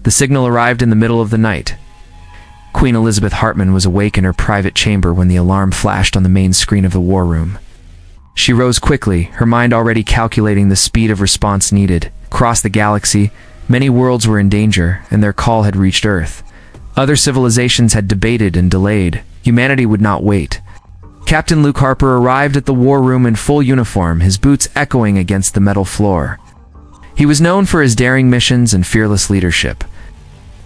The signal arrived in the middle of the night. Queen Elizabeth Hartman was awake in her private chamber when the alarm flashed on the main screen of the war room. She rose quickly, her mind already calculating the speed of response needed. Across the galaxy, many worlds were in danger, and their call had reached Earth. Other civilizations had debated and delayed. Humanity would not wait. Captain Luke Harper arrived at the war room in full uniform, his boots echoing against the metal floor. He was known for his daring missions and fearless leadership.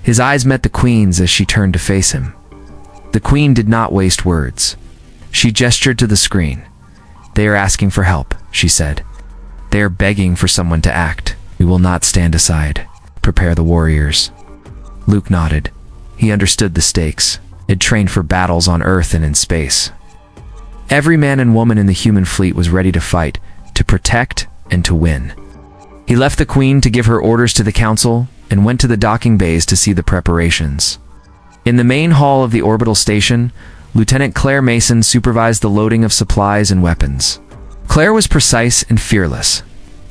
His eyes met the Queen's as she turned to face him. The Queen did not waste words. She gestured to the screen. "They are asking for help," she said. "They are begging for someone to act. We will not stand aside. Prepare the warriors." Luke nodded. He understood the stakes. He'd trained for battles on Earth and in space. Every man and woman in the human fleet was ready to fight, to protect, and to win. He left the Queen to give her orders to the Council and went to the docking bays to see the preparations. In the main hall of the orbital station, Lieutenant Claire Mason supervised the loading of supplies and weapons. Claire was precise and fearless,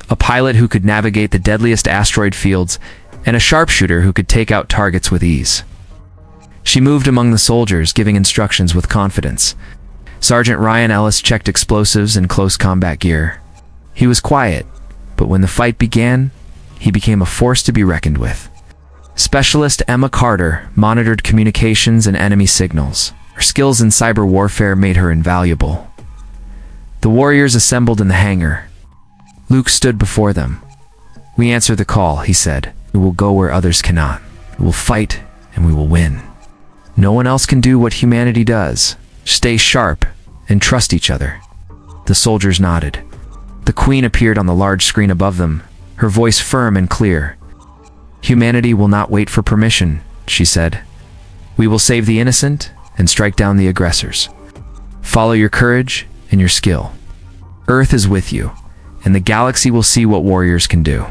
a pilot who could navigate the deadliest asteroid fields and a sharpshooter who could take out targets with ease. She moved among the soldiers, giving instructions with confidence. Sergeant Ryan Ellis checked explosives and close combat gear. He was quiet, but when the fight began, he became a force to be reckoned with. Specialist Emma Carter monitored communications and enemy signals. Her skills in cyber warfare made her invaluable. The warriors assembled in the hangar. Luke stood before them. "We answer the call," he said. "We will go where others cannot. We will fight, and we will win. No one else can do what humanity does. Stay sharp and trust each other." The soldiers nodded. The Queen appeared on the large screen above them, her voice firm and clear. "Humanity will not wait for permission," she said. "We will save the innocent and strike down the aggressors. Follow your courage and your skill. Earth is with you, and the galaxy will see what warriors can do."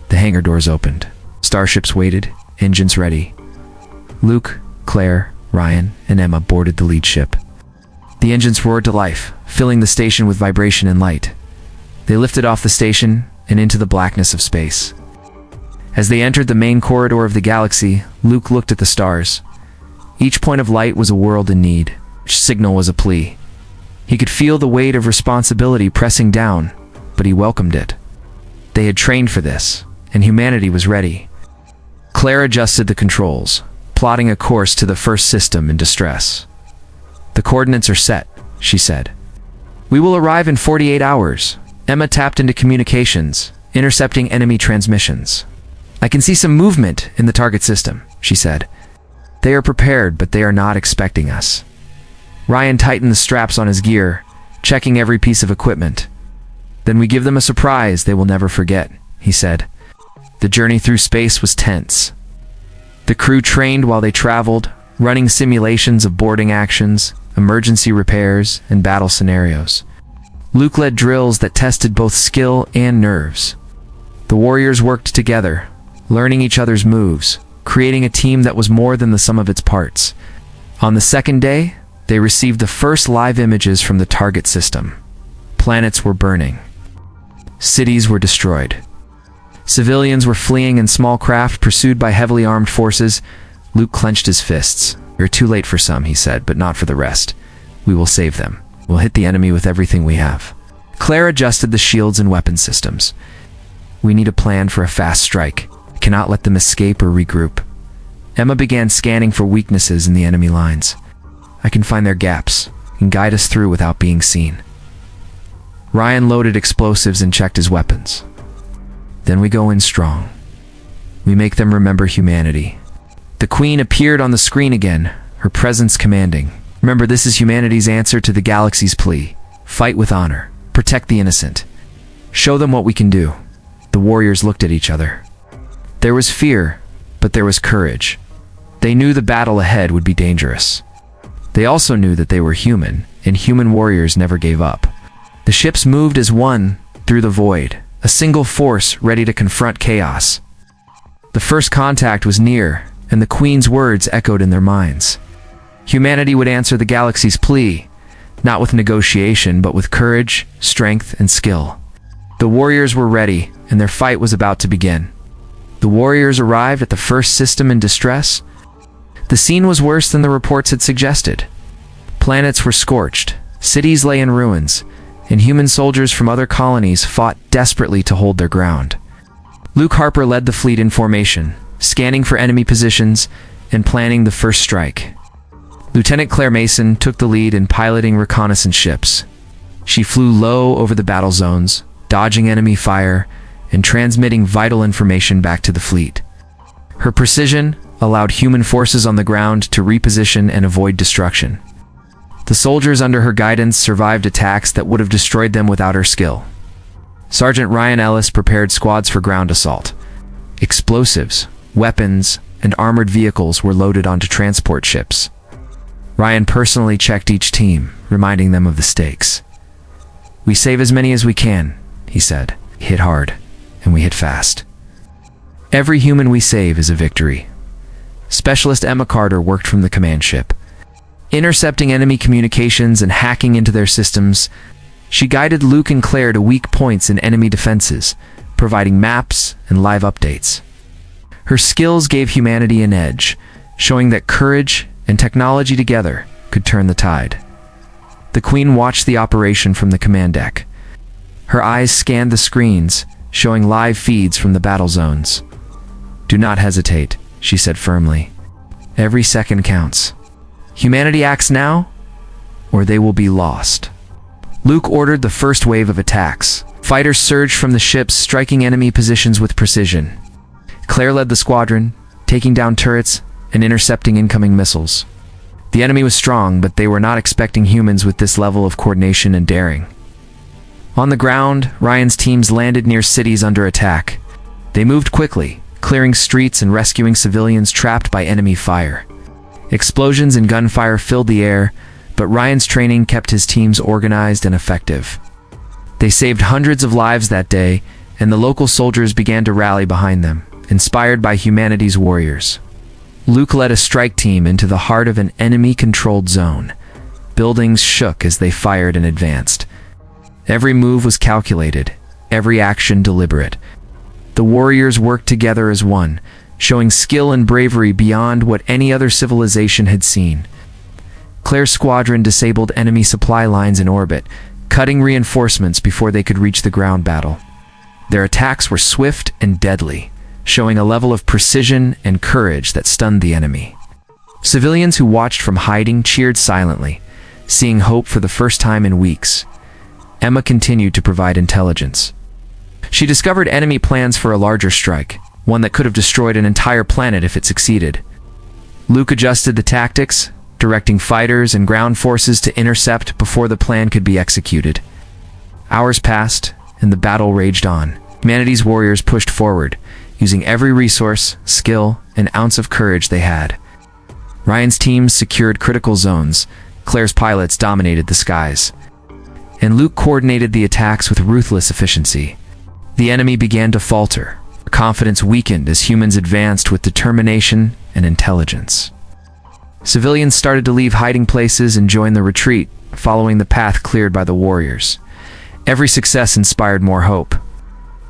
The hangar doors opened. Starships waited, engines ready. Luke, Claire, Ryan, and Emma boarded the lead ship. The engines roared to life, filling the station with vibration and light. They lifted off the station and into the blackness of space. As they entered the main corridor of the galaxy, Luke looked at the stars. Each point of light was a world in need. Each signal was a plea. He could feel the weight of responsibility pressing down, but he welcomed it. They had trained for this, and humanity was ready. Claire adjusted the controls, plotting a course to the first system in distress. "The coordinates are set," she said. "We will arrive in 48 hours. Emma tapped into communications, intercepting enemy transmissions. "I can see some movement in the target system," she said. "They are prepared, but they are not expecting us." Ryan tightened the straps on his gear, checking every piece of equipment. "Then we give them a surprise they will never forget," he said. The journey through space was tense. The crew trained while they traveled, running simulations of boarding actions, emergency repairs, and battle scenarios. Luke led drills that tested both skill and nerves. The warriors worked together, learning each other's moves, creating a team that was more than the sum of its parts. On the second day, they received the first live images from the target system. Planets were burning. Cities were destroyed. Civilians were fleeing in small craft pursued by heavily armed forces. Luke clenched his fists. "We're too late for some," he said, "but not for the rest. We will save them. We'll hit the enemy with everything we have." Claire adjusted the shields and weapon systems. "We need a plan for a fast strike. We cannot let them escape or regroup." Emma began scanning for weaknesses in the enemy lines. "I can find their gaps and guide us through without being seen." Ryan loaded explosives and checked his weapons. "Then we go in strong. We make them remember humanity." The Queen appeared on the screen again, her presence commanding. "Remember, this is humanity's answer to the galaxy's plea. Fight with honor. Protect the innocent. Show them what we can do." The warriors looked at each other. There was fear, but there was courage. They knew the battle ahead would be dangerous. They also knew that they were human, and human warriors never gave up. The ships moved as one through the void, a single force ready to confront chaos. The first contact was near, and the Queen's words echoed in their minds. Humanity would answer the galaxy's plea, not with negotiation, but with courage, strength, and skill. The warriors were ready, and their fight was about to begin. The warriors arrived at the first system in distress. The scene was worse than the reports had suggested. Planets were scorched, cities lay in ruins, and human soldiers from other colonies fought desperately to hold their ground. Luke Harper led the fleet in formation, scanning for enemy positions and planning the first strike. Lieutenant Claire Mason took the lead in piloting reconnaissance ships. She flew low over the battle zones, dodging enemy fire and transmitting vital information back to the fleet. Her precision allowed human forces on the ground to reposition and avoid destruction. The soldiers under her guidance survived attacks that would have destroyed them without her skill. Sergeant Ryan Ellis prepared squads for ground assault. Explosives, weapons, and armored vehicles were loaded onto transport ships. Ryan personally checked each team, reminding them of the stakes. "We save as many as we can," he said. "Hit hard, and we hit fast. Every human we save is a victory." Specialist Emma Carter worked from the command ship. Intercepting enemy communications and hacking into their systems, she guided Luke and Claire to weak points in enemy defenses, providing maps and live updates. Her skills gave humanity an edge, showing that courage and technology together could turn the tide. The Queen watched the operation from the command deck. Her eyes scanned the screens, showing live feeds from the battle zones. "Do not hesitate," she said firmly. "Every second counts. Humanity acts now, or they will be lost." Luke ordered the first wave of attacks. Fighters surged from the ships, striking enemy positions with precision. Claire led the squadron, taking down turrets and intercepting incoming missiles. The enemy was strong, but they were not expecting humans with this level of coordination and daring. On the ground, Ryan's teams landed near cities under attack. They moved quickly, clearing streets and rescuing civilians trapped by enemy fire. Explosions and gunfire filled the air, but Ryan's training kept his teams organized and effective. They saved hundreds of lives that day, and the local soldiers began to rally behind them, inspired by humanity's warriors. Luke led a strike team into the heart of an enemy-controlled zone. Buildings shook as they fired and advanced. Every move was calculated, every action deliberate. The warriors worked together as one, showing skill and bravery beyond what any other civilization had seen. Claire's squadron disabled enemy supply lines in orbit, cutting reinforcements before they could reach the ground battle. Their attacks were swift and deadly, showing a level of precision and courage that stunned the enemy. Civilians who watched from hiding cheered silently, seeing hope for the first time in weeks. Emma continued to provide intelligence. She discovered enemy plans for a larger strike, one that could have destroyed an entire planet if it succeeded. Luke adjusted the tactics, directing fighters and ground forces to intercept before the plan could be executed. Hours passed, and the battle raged on. Humanity's warriors pushed forward, using every resource, skill, and ounce of courage they had. Ryan's teams secured critical zones, Claire's pilots dominated the skies, and Luke coordinated the attacks with ruthless efficiency. The enemy began to falter. Confidence weakened as humans advanced with determination and intelligence. Civilians started to leave hiding places and join the retreat, following the path cleared by the warriors. Every success inspired more hope.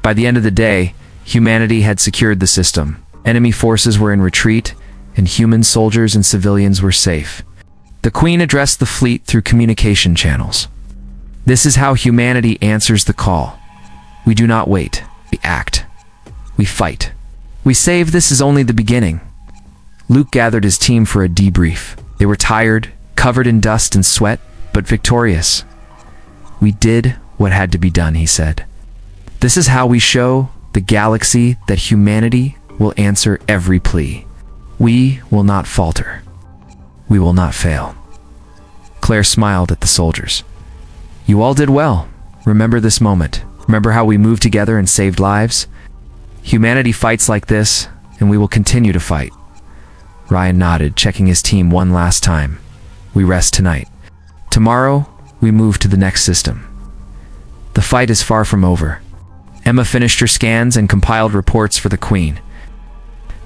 By the end of the day, humanity had secured the system. Enemy forces were in retreat, and human soldiers and civilians were safe. The Queen addressed the fleet through communication channels. "This is how humanity answers the call. We do not wait. We act. We fight. We save. This is only the beginning." Luke gathered his team for a debrief. They were tired, covered in dust and sweat, but victorious. "We did what had to be done," he said. "This is how we show the galaxy that humanity will answer every plea. We will not falter. We will not fail." Claire smiled at the soldiers. "You all did well. Remember this moment. Remember how we moved together and saved lives? Humanity fights like this, and we will continue to fight." Ryan nodded, checking his team one last time. "We rest tonight. Tomorrow, we move to the next system. The fight is far from over." Emma finished her scans and compiled reports for the Queen.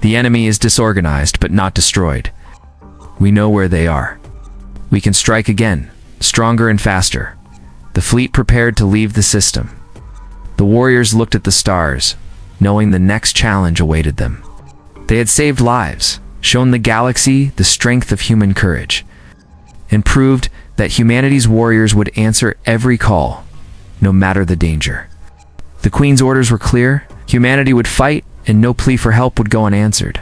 "The enemy is disorganized, but not destroyed. We know where they are. We can strike again, stronger and faster." The fleet prepared to leave the system. The warriors looked at the stars, knowing the next challenge awaited them. They had saved lives, shown the galaxy the strength of human courage, and proved that humanity's warriors would answer every call, no matter the danger. The Queen's orders were clear: humanity would fight, and no plea for help would go unanswered.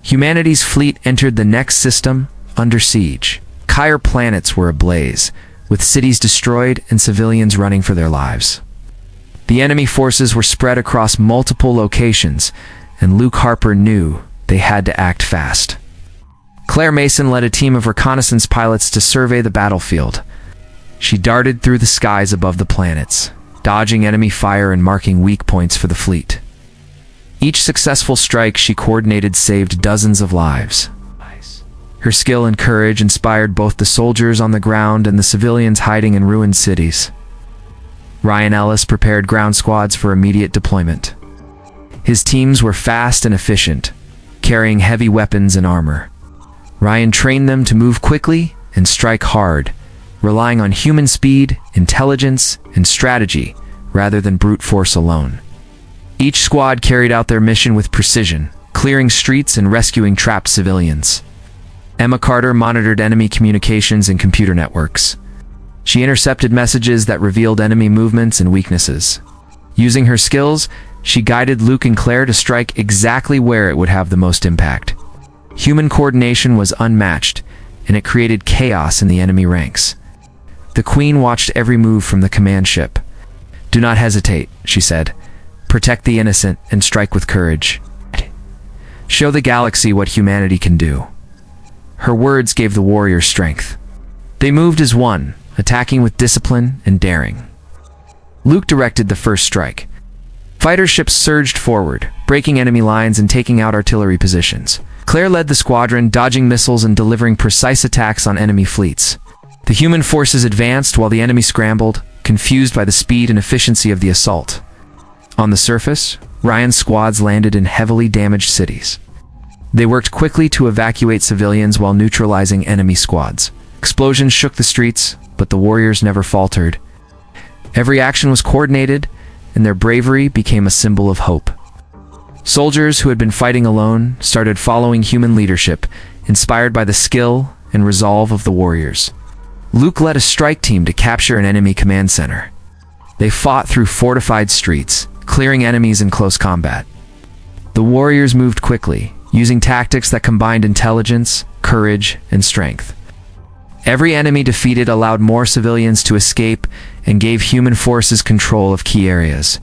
Humanity's fleet entered the next system, under siege. Entire planets were ablaze, with cities destroyed and civilians running for their lives. The enemy forces were spread across multiple locations, and Luke Harper knew they had to act fast. Claire Mason led a team of reconnaissance pilots to survey the battlefield. She darted through the skies above the planets, dodging enemy fire and marking weak points for the fleet. Each successful strike she coordinated saved dozens of lives. Her skill and courage inspired both the soldiers on the ground and the civilians hiding in ruined cities. Ryan Ellis prepared ground squads for immediate deployment. His teams were fast and efficient, carrying heavy weapons and armor. Ryan trained them to move quickly and strike hard, relying on human speed, intelligence, and strategy rather than brute force alone. Each squad carried out their mission with precision, clearing streets and rescuing trapped civilians. Emma Carter monitored enemy communications and computer networks. She intercepted messages that revealed enemy movements and weaknesses. Using her skills, she guided Luke and Claire to strike exactly where it would have the most impact. Human coordination was unmatched, and it created chaos in the enemy ranks. The Queen watched every move from the command ship. "Do not hesitate," she said. "Protect the innocent and strike with courage. Show the galaxy what humanity can do." Her words gave the warriors strength. They moved as one, attacking with discipline and daring. Luke directed the first strike. Fighter ships surged forward, breaking enemy lines and taking out artillery positions. Claire led the squadron, dodging missiles and delivering precise attacks on enemy fleets. The human forces advanced while the enemy scrambled, confused by the speed and efficiency of the assault. On the surface, Ryan's squads landed in heavily damaged cities. They worked quickly to evacuate civilians while neutralizing enemy squads. Explosions shook the streets, but the warriors never faltered. Every action was coordinated, and their bravery became a symbol of hope. Soldiers who had been fighting alone started following human leadership, inspired by the skill and resolve of the warriors. Luke led a strike team to capture an enemy command center. They fought through fortified streets, clearing enemies in close combat. The warriors moved quickly, using tactics that combined intelligence, courage, and strength. Every enemy defeated allowed more civilians to escape and gave human forces control of key areas.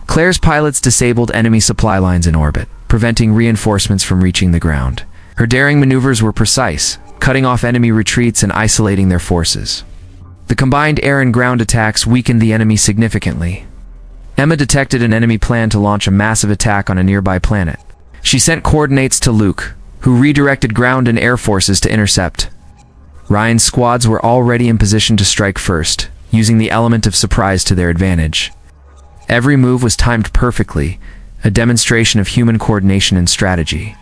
Claire's pilots disabled enemy supply lines in orbit, preventing reinforcements from reaching the ground. Her daring maneuvers were precise, cutting off enemy retreats and isolating their forces. The combined air and ground attacks weakened the enemy significantly. Emma detected an enemy plan to launch a massive attack on a nearby planet. She sent coordinates to Luke, who redirected ground and air forces to intercept. Ryan's squads were already in position to strike first, using the element of surprise to their advantage. Every move was timed perfectly, a demonstration of human coordination and strategy.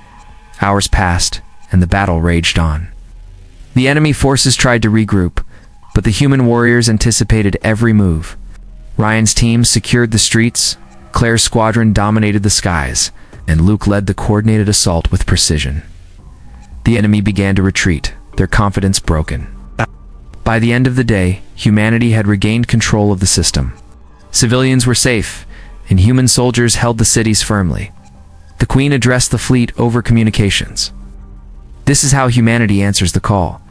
Hours passed, and the battle raged on. The enemy forces tried to regroup, but the human warriors anticipated every move. Ryan's team secured the streets, Claire's squadron dominated the skies, and Luke led the coordinated assault with precision. The enemy began to retreat, their confidence broken. By the end of the day, humanity had regained control of the system. Civilians were safe, and human soldiers held the cities firmly. The Queen addressed the fleet over communications. "This is how humanity answers the call.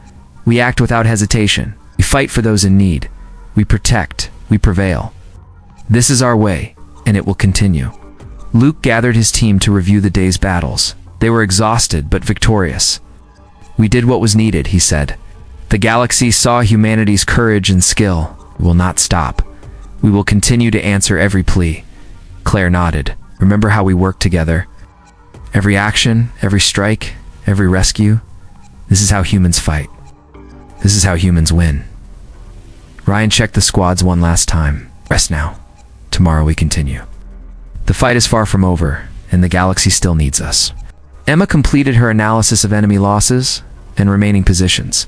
We act without hesitation. We fight for those in need. We protect. We prevail. This is our way, and it will continue." Luke gathered his team to review the day's battles. They were exhausted but victorious. "We did what was needed," he said. "The galaxy saw humanity's courage and skill. We will not stop. We will continue to answer every plea." Claire nodded. "Remember how we worked together? Every action, every strike, every rescue. This is how humans fight. This is how humans win." Ryan checked the squads one last time. "Rest now. Tomorrow we continue. The fight is far from over, and the galaxy still needs us." Emma completed her analysis of enemy losses and remaining positions.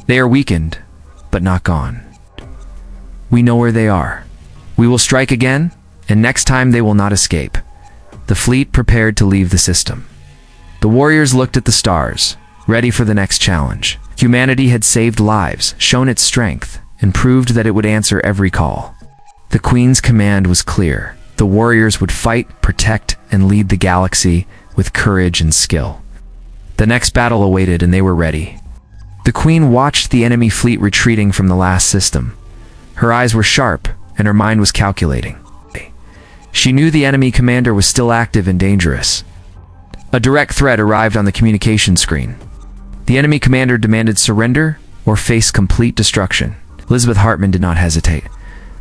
"They are weakened, but not gone. We know where they are. We will strike again, and next time they will not escape. The fleet prepared to leave the system. The warriors looked at the stars, ready for the next challenge. Humanity had saved lives, shown its strength, and proved that it would answer every call. The Queen's command was clear. The warriors would fight, protect, and lead the galaxy with courage and skill. The next battle awaited, and they were ready. The Queen watched the enemy fleet retreating from the last system. Her eyes were sharp, and her mind was calculating. She knew the enemy commander was still active and dangerous. A direct threat arrived on the communication screen. The enemy commander demanded surrender or face complete destruction. Elizabeth Hartman did not hesitate.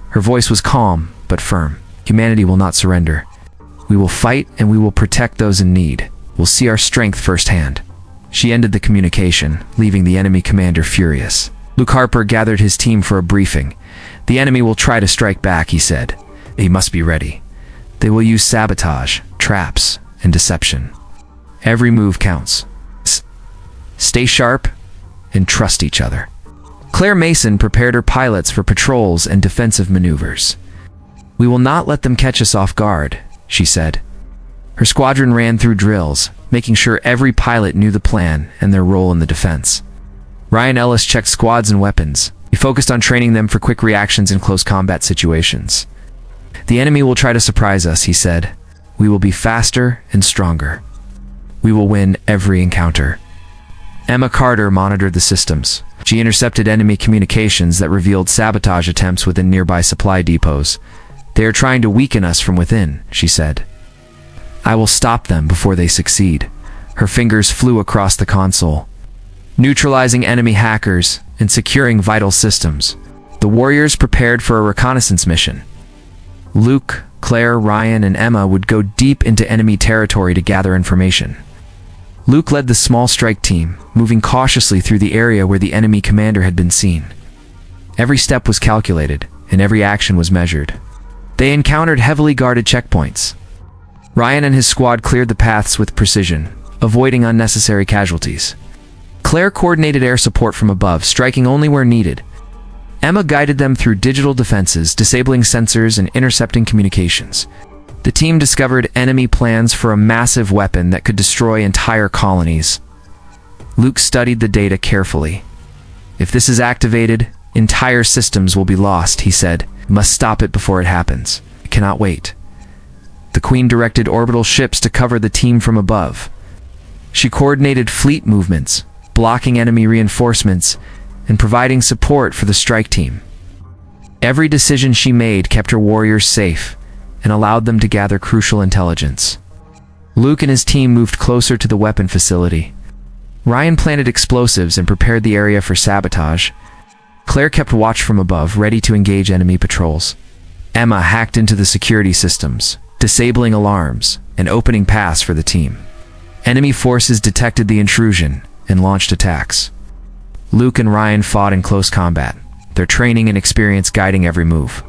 Her voice was calm but firm. Humanity will not surrender. We will fight, and we will protect those in need. We'll see our strength firsthand. She ended the communication, leaving the enemy commander furious. Luke Harper gathered his team for a briefing. The enemy will try to strike back, he said. They must be ready. They will use sabotage, traps, and deception. Every move counts. Stay sharp and trust each other. Claire Mason prepared her pilots for patrols and defensive maneuvers. We will not let them catch us off guard, she said. Her squadron ran through drills, making sure every pilot knew the plan and their role in the defense. Ryan Ellis checked squads and weapons. He focused on training them for quick reactions in close combat situations. The enemy will try to surprise us, he said. We will be faster and stronger. We will win every encounter. Emma Carter monitored the systems. She intercepted enemy communications that revealed sabotage attempts within nearby supply depots. They are trying to weaken us from within, she said. I will stop them before they succeed. Her fingers flew across the console, neutralizing enemy hackers and securing vital systems. The warriors prepared for a reconnaissance mission. Luke, Claire, Ryan, and Emma would go deep into enemy territory to gather information. Luke led the small strike team, moving cautiously through the area where the enemy commander had been seen. Every step was calculated, and every action was measured. They encountered heavily guarded checkpoints. Ryan and his squad cleared the paths with precision, avoiding unnecessary casualties. Claire coordinated air support from above, striking only where needed. Emma guided them through digital defenses, disabling sensors and intercepting communications. The team discovered enemy plans for a massive weapon that could destroy entire colonies. Luke studied the data carefully. If this is activated, entire systems will be lost, he said. We must stop it before it happens. We cannot wait. The Queen directed orbital ships to cover the team from above. She coordinated fleet movements, blocking enemy reinforcements, and providing support for the strike team. Every decision she made kept her warriors safe and allowed them to gather crucial intelligence. Luke and his team moved closer to the weapon facility. Ryan planted explosives and prepared the area for sabotage. Claire kept watch from above, ready to engage enemy patrols. Emma hacked into the security systems, disabling alarms and opening paths for the team. Enemy forces detected the intrusion and launched attacks. Luke and Ryan fought in close combat, their training and experience guiding every move.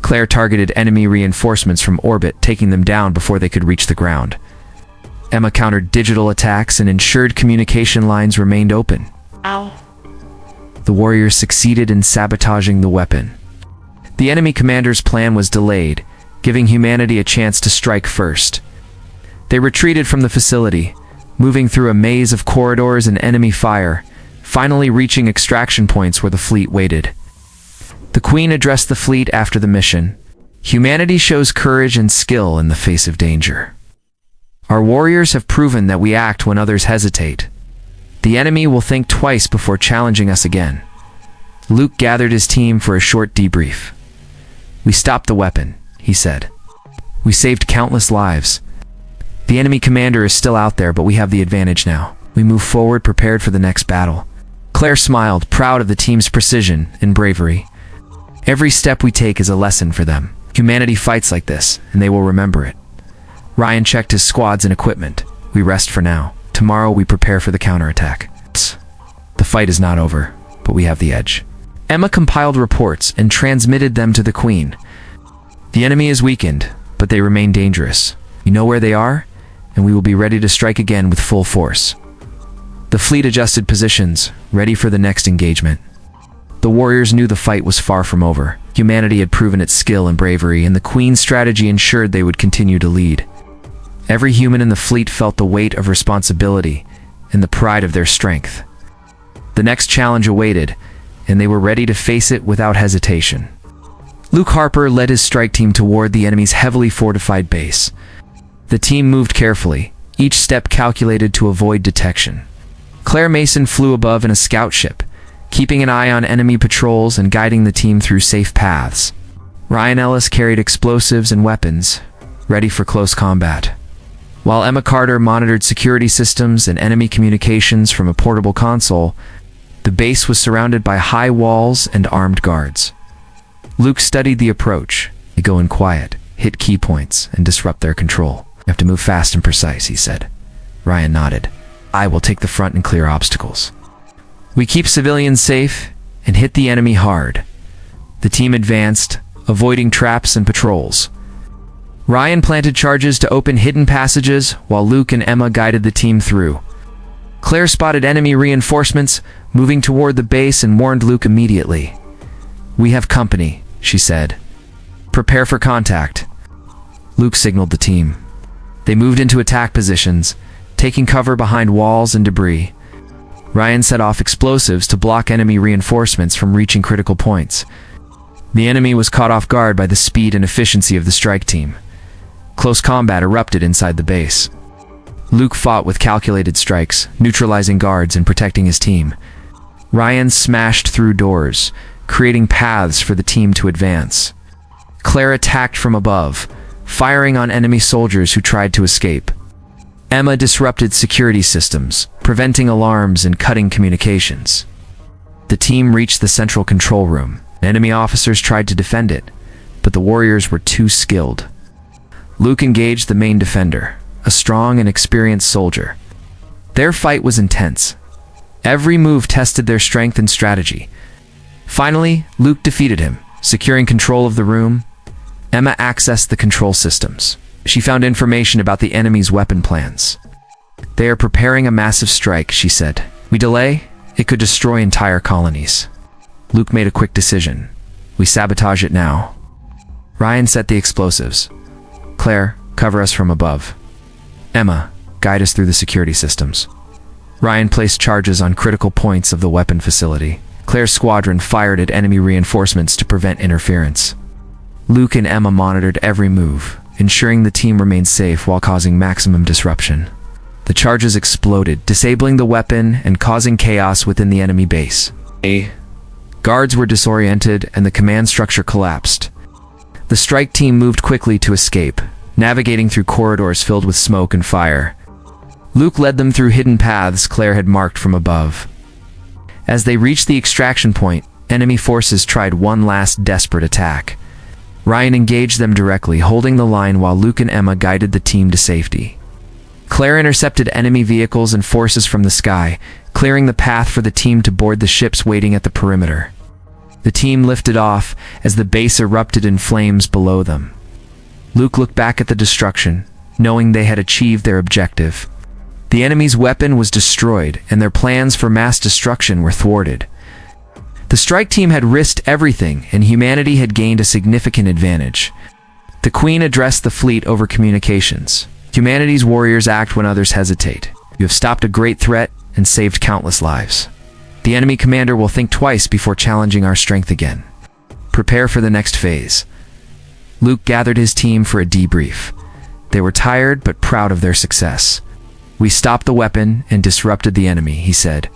Claire targeted enemy reinforcements from orbit, taking them down before they could reach the ground. Emma countered digital attacks and ensured communication lines remained open. Ow. The warriors succeeded in sabotaging the weapon. The enemy commander's plan was delayed, giving humanity a chance to strike first. They retreated from the facility, moving through a maze of corridors and enemy fire, finally reaching extraction points where the fleet waited. The Queen addressed the fleet after the mission. Humanity shows courage and skill in the face of danger. Our warriors have proven that we act when others hesitate. The enemy will think twice before challenging us again. Luke gathered his team for a short debrief. We stopped the weapon, he said. We saved countless lives. The enemy commander is still out there, but we have the advantage now. We move forward, prepared for the next battle. Claire smiled, proud of the team's precision and bravery. Every step we take is a lesson for them. Humanity fights like this, and they will remember it. Ryan checked his squads and equipment. We rest for now. Tomorrow we prepare for the counterattack. The fight is not over, but we have the edge. Emma compiled reports and transmitted them to the Queen. The enemy is weakened, but they remain dangerous. We know where they are, and we will be ready to strike again with full force. The fleet adjusted positions, ready for the next engagement. The warriors knew the fight was far from over. Humanity had proven its skill and bravery, and the Queen's strategy ensured they would continue to lead. Every human in the fleet felt the weight of responsibility and the pride of their strength. The next challenge awaited, and they were ready to face it without hesitation. Luke Harper led his strike team toward the enemy's heavily fortified base. The team moved carefully, each step calculated to avoid detection. Claire Mason flew above in a scout ship, keeping an eye on enemy patrols and guiding the team through safe paths. Ryan Ellis carried explosives and weapons, ready for close combat, while Emma Carter monitored security systems and enemy communications from a portable console. The base was surrounded by high walls and armed guards. Luke studied the approach. They go in quiet, hit key points, and disrupt their control. You have to move fast and precise, he said. Ryan nodded. I will take the front and clear obstacles. We keep civilians safe and hit the enemy hard. The team advanced, avoiding traps and patrols. Ryan planted charges to open hidden passages while Luke and Emma guided the team through. Claire spotted enemy reinforcements moving toward the base and warned Luke immediately. We have company, she said. Prepare for contact. Luke signaled the team. They moved into attack positions, taking cover behind walls and debris. Ryan set off explosives to block enemy reinforcements from reaching critical points. The enemy was caught off guard by the speed and efficiency of the strike team. Close combat erupted inside the base. Luke fought with calculated strikes, neutralizing guards and protecting his team. Ryan smashed through doors, creating paths for the team to advance. Claire attacked from above, firing on enemy soldiers who tried to escape. Emma disrupted security systems, preventing alarms and cutting communications. The team reached the central control room. Enemy officers tried to defend it, but the warriors were too skilled. Luke engaged the main defender, a strong and experienced soldier. Their fight was intense. Every move tested their strength and strategy. Finally, Luke defeated him, securing control of the room. Emma accessed the control systems. She found information about the enemy's weapon plans. They are preparing a massive strike, she said. We delay, it could destroy entire colonies. Luke made a quick decision. We sabotage it now. Ryan set the explosives. Claire, cover us from above. Emma, guide us through the security systems. Ryan placed charges on critical points of the weapon facility. Claire's squadron fired at enemy reinforcements to prevent interference. Luke and Emma monitored every move, ensuring the team remained safe while causing maximum disruption. The charges exploded, disabling the weapon and causing chaos within the enemy base. Guards were disoriented and the command structure collapsed. The strike team moved quickly to escape, navigating through corridors filled with smoke and fire. Luke led them through hidden paths Claire had marked from above. As they reached the extraction point, enemy forces tried one last desperate attack. Ryan engaged them directly, holding the line while Luke and Emma guided the team to safety. Claire intercepted enemy vehicles and forces from the sky, clearing the path for the team to board the ships waiting at the perimeter. The team lifted off as the base erupted in flames below them. Luke looked back at the destruction, knowing they had achieved their objective. The enemy's weapon was destroyed, and their plans for mass destruction were thwarted. The strike team had risked everything, and humanity had gained a significant advantage. The Queen addressed the fleet over communications. Humanity's warriors act when others hesitate. You have stopped a great threat and saved countless lives. The enemy commander will think twice before challenging our strength again. Prepare for the next phase. Luke gathered his team for a debrief. They were tired but proud of their success. We stopped the weapon and disrupted the enemy, he said.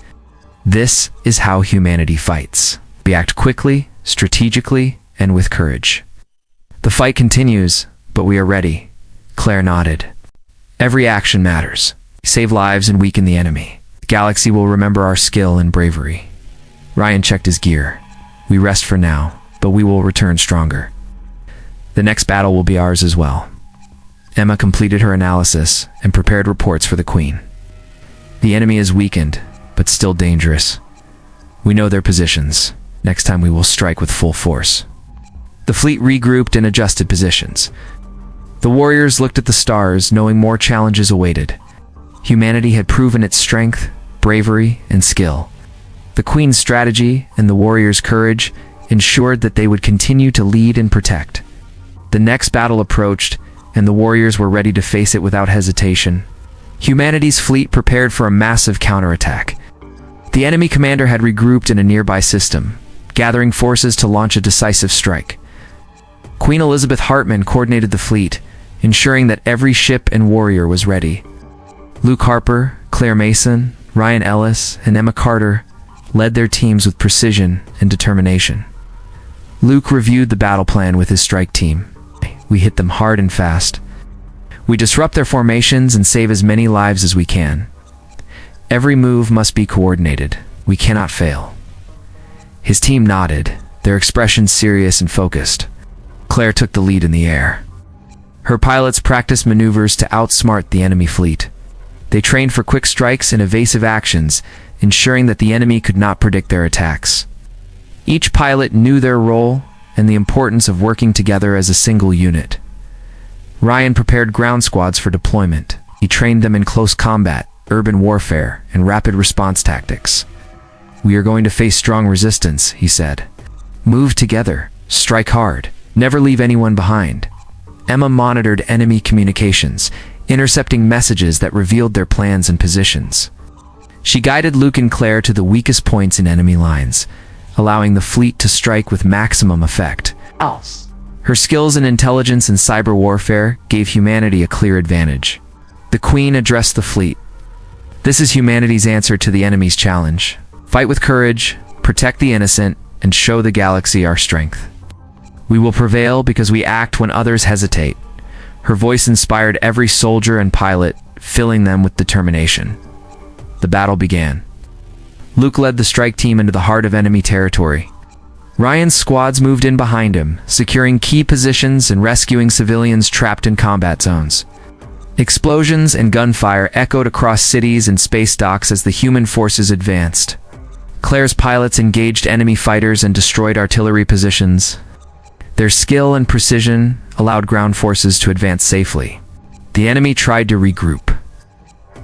This is how humanity fights. We act quickly, strategically, and with courage. The fight continues, but we are ready. Claire nodded. Every action matters. We save lives and weaken the enemy. The galaxy will remember our skill and bravery. Ryan checked his gear. We rest for now, but we will return stronger. The next battle will be ours as well. Emma completed her analysis and prepared reports for the Queen. The enemy is weakened, but still dangerous. We know their positions. Next time we will strike with full force. The fleet regrouped and adjusted positions. The warriors looked at the stars, knowing more challenges awaited. Humanity had proven its strength, bravery, and skill. The Queen's strategy and the warriors' courage ensured that they would continue to lead and protect. The next battle approached, and the warriors were ready to face it without hesitation. Humanity's fleet prepared for a massive counterattack. The enemy commander had regrouped in a nearby system, gathering forces to launch a decisive strike. Queen Elizabeth Hartman coordinated the fleet, ensuring that every ship and warrior was ready. Luke Harper, Claire Mason, Ryan Ellis, and Emma Carter led their teams with precision and determination. Luke reviewed the battle plan with his strike team. We hit them hard and fast. We disrupt their formations and save as many lives as we can. Every move must be coordinated. We cannot fail. His team nodded, their expressions serious and focused. Claire took the lead in the air. Her pilots practiced maneuvers to outsmart the enemy fleet. They trained for quick strikes and evasive actions, ensuring that the enemy could not predict their attacks. Each pilot knew their role and the importance of working together as a single unit. Ryan prepared ground squads for deployment. He trained them in close combat, urban warfare, and rapid response tactics. "We are going to face strong resistance," he said. "Move together, strike hard, never leave anyone behind." Emma monitored enemy communications, intercepting messages that revealed their plans and positions. She guided Luke and Claire to the weakest points in enemy lines, allowing the fleet to strike with maximum effect. Her skills in intelligence and cyber warfare gave humanity a clear advantage. The Queen addressed the fleet. "This is humanity's answer to the enemy's challenge. Fight with courage, protect the innocent, and show the galaxy our strength. We will prevail because we act when others hesitate." Her voice inspired every soldier and pilot, filling them with determination. The battle began. Luke led the strike team into the heart of enemy territory. Ryan's squads moved in behind him, securing key positions and rescuing civilians trapped in combat zones. Explosions and gunfire echoed across cities and space docks as the human forces advanced. Claire's pilots engaged enemy fighters and destroyed artillery positions. Their skill and precision allowed ground forces to advance safely. The enemy tried to regroup,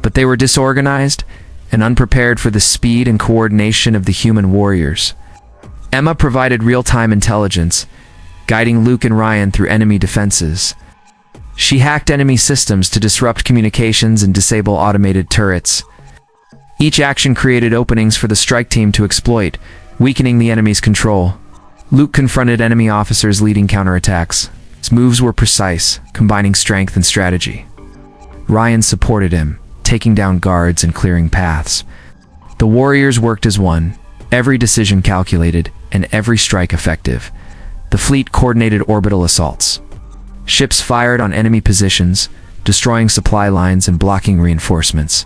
but they were disorganized and unprepared for the speed and coordination of the human warriors. Emma provided real-time intelligence, guiding Luke and Ryan through enemy defenses. She hacked enemy systems to disrupt communications and disable automated turrets. Each action created openings for the strike team to exploit, weakening the enemy's control. Luke confronted enemy officers leading counterattacks. His moves were precise, combining strength and strategy. Ryan supported him, taking down guards and clearing paths. The warriors worked as one, every decision calculated, and every strike effective. The fleet coordinated orbital assaults. Ships fired on enemy positions, destroying supply lines and blocking reinforcements.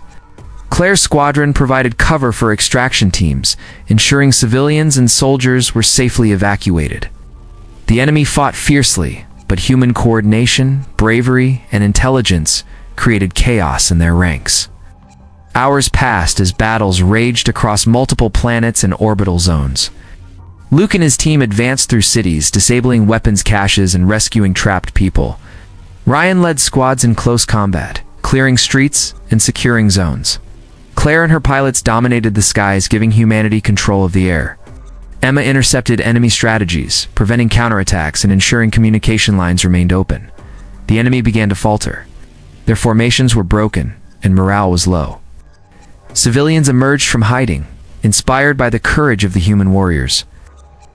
Claire's squadron provided cover for extraction teams, ensuring civilians and soldiers were safely evacuated. The enemy fought fiercely, but human coordination, bravery, and intelligence created chaos in their ranks. Hours passed as battles raged across multiple planets and orbital zones. Luke and his team advanced through cities, disabling weapons caches and rescuing trapped people. Ryan led squads in close combat, clearing streets and securing zones. Claire and her pilots dominated the skies, giving humanity control of the air. Emma intercepted enemy strategies, preventing counterattacks and ensuring communication lines remained open. The enemy began to falter. Their formations were broken, and morale was low. Civilians emerged from hiding, inspired by the courage of the human warriors.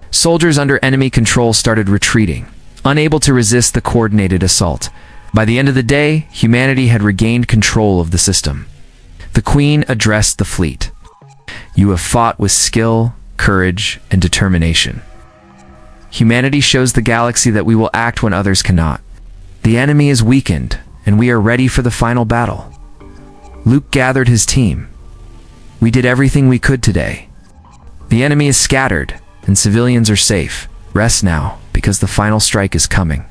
Soldiers under enemy control started retreating, unable to resist the coordinated assault. By the end of the day, humanity had regained control of the system. The Queen addressed the fleet. "You have fought with skill, courage, and determination. Humanity shows the galaxy that we will act when others cannot. The enemy is weakened, and we are ready for the final battle." Luke gathered his team. "We did everything we could today. The enemy is scattered, and civilians are safe. Rest now, because the final strike is coming.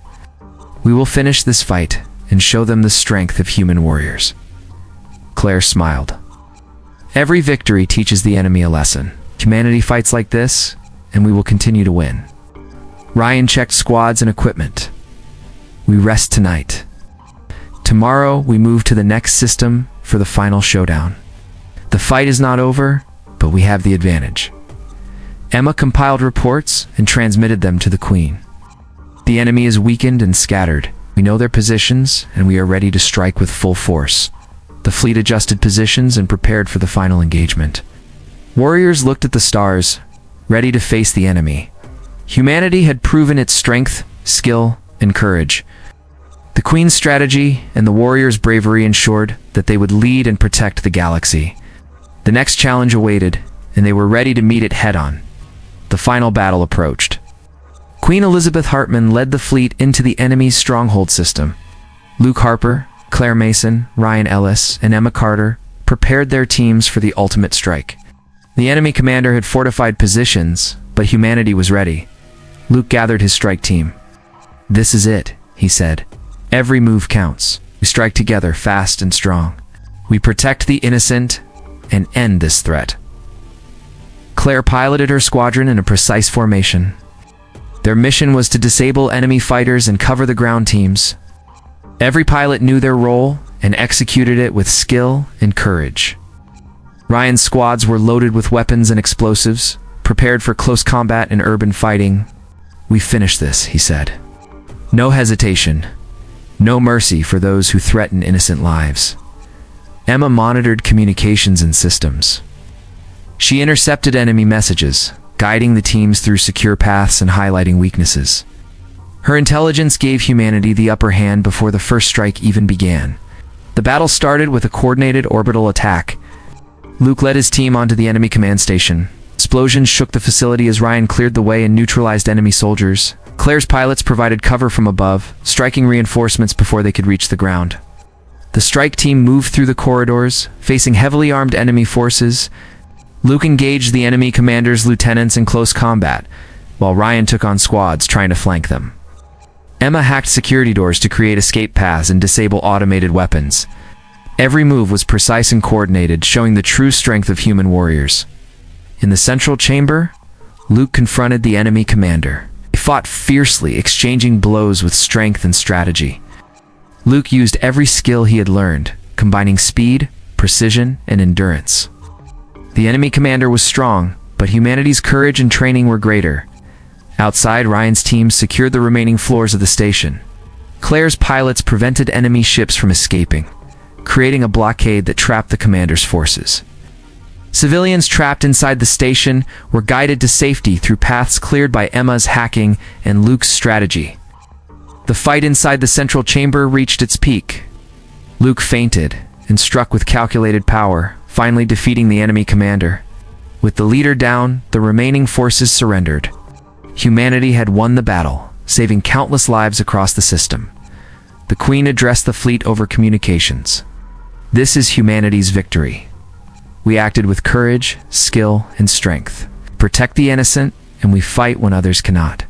We will finish this fight and show them the strength of human warriors." Claire smiled. Every victory teaches the enemy a lesson. Humanity fights like this, and we will continue to win. Ryan checked squads and equipment. "We rest tonight. Tomorrow, we move to the next system for the final showdown. The fight is not over, but we have the advantage." Emma compiled reports and transmitted them to the Queen. "The enemy is weakened and scattered, We know their positions, and we are ready to strike with full force. The fleet adjusted positions and prepared for the final engagement. Warriors looked at the stars, ready to face the enemy. Humanity had proven its strength, skill, and courage. The Queen's strategy and the warriors' bravery ensured that they would lead and protect the galaxy. The next challenge awaited, and they were ready to meet it head-on. The final battle approached. Queen Elizabeth Hartman led the fleet into the enemy's stronghold system. Luke Harper, Claire Mason, Ryan Ellis, and Emma Carter prepared their teams for the ultimate strike. The enemy commander had fortified positions, but humanity was ready. Luke gathered his strike team. "This is it," he said. "Every move counts. We strike together, fast and strong. We protect the innocent and end this threat." Claire piloted her squadron in a precise formation. Their mission was to disable enemy fighters and cover the ground teams. Every pilot knew their role and executed it with skill and courage. Ryan's squads were loaded with weapons and explosives, prepared for close combat and urban fighting. "We finish this," he said. "No hesitation. No mercy for those who threaten innocent lives." Emma monitored communications and systems. She intercepted enemy messages, guiding the teams through secure paths and highlighting weaknesses. Her intelligence gave humanity the upper hand before the first strike even began. The battle started with a coordinated orbital attack. Luke led his team onto the enemy command station. Explosions shook the facility as Ryan cleared the way and neutralized enemy soldiers. Claire's pilots provided cover from above, striking reinforcements before they could reach the ground. The strike team moved through the corridors, facing heavily armed enemy forces. Luke engaged the enemy commander's lieutenants in close combat, while Ryan took on squads trying to flank them. Emma hacked security doors to create escape paths and disable automated weapons. Every move was precise and coordinated, showing the true strength of human warriors. In the central chamber, Luke confronted the enemy commander. He fought fiercely, exchanging blows with strength and strategy. Luke used every skill he had learned, combining speed, precision, and endurance. The enemy commander was strong, but humanity's courage and training were greater. Outside, Ryan's team secured the remaining floors of the station. Claire's pilots prevented enemy ships from escaping, creating a blockade that trapped the commander's forces. Civilians trapped inside the station were guided to safety through paths cleared by Emma's hacking and Luke's strategy. The fight inside the central chamber reached its peak. Luke fainted and struck with calculated power, finally defeating the enemy commander. With the leader down, the remaining forces surrendered. Humanity had won the battle, saving countless lives across the system. The Queen addressed the fleet over communications. "This is humanity's victory. We acted with courage, skill, and strength. Protect the innocent, and we fight when others cannot.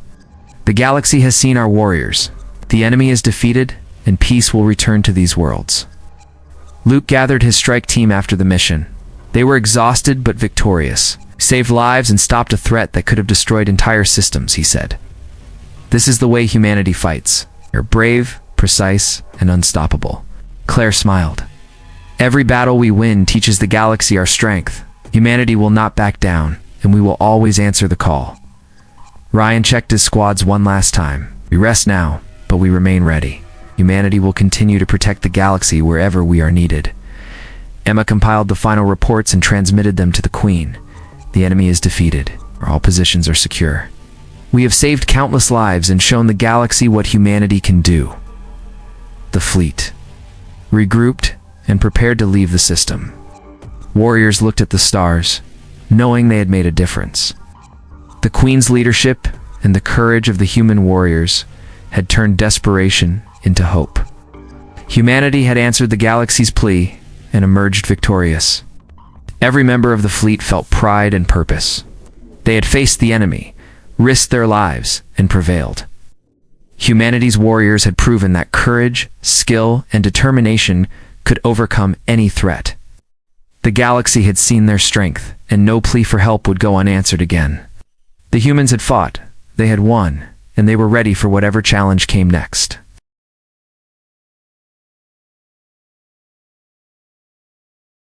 The galaxy has seen our warriors. The enemy is defeated, and peace will return to these worlds." Luke gathered his strike team after the mission. They were exhausted but victorious. "Saved lives and stopped a threat that could have destroyed entire systems," he said. "This is the way humanity fights. You're brave, precise, and unstoppable." Claire smiled. "Every battle we win teaches the galaxy our strength. Humanity will not back down, and we will always answer the call." Ryan checked his squads one last time. "We rest now, but we remain ready. Humanity will continue to protect the galaxy wherever we are needed." Emma compiled the final reports and transmitted them to the Queen. "The enemy is defeated. All positions are secure. We have saved countless lives and shown the galaxy what humanity can do." The fleet regrouped and prepared to leave the system. Warriors looked at the stars, knowing they had made a difference. The Queen's leadership and the courage of the human warriors had turned desperation into hope. Humanity had answered the galaxy's plea and emerged victorious. Every member of the fleet felt pride and purpose. They had faced the enemy, risked their lives, and prevailed. Humanity's warriors had proven that courage, skill, and determination could overcome any threat. The galaxy had seen their strength, and no plea for help would go unanswered again. The humans had fought, they had won, and they were ready for whatever challenge came next.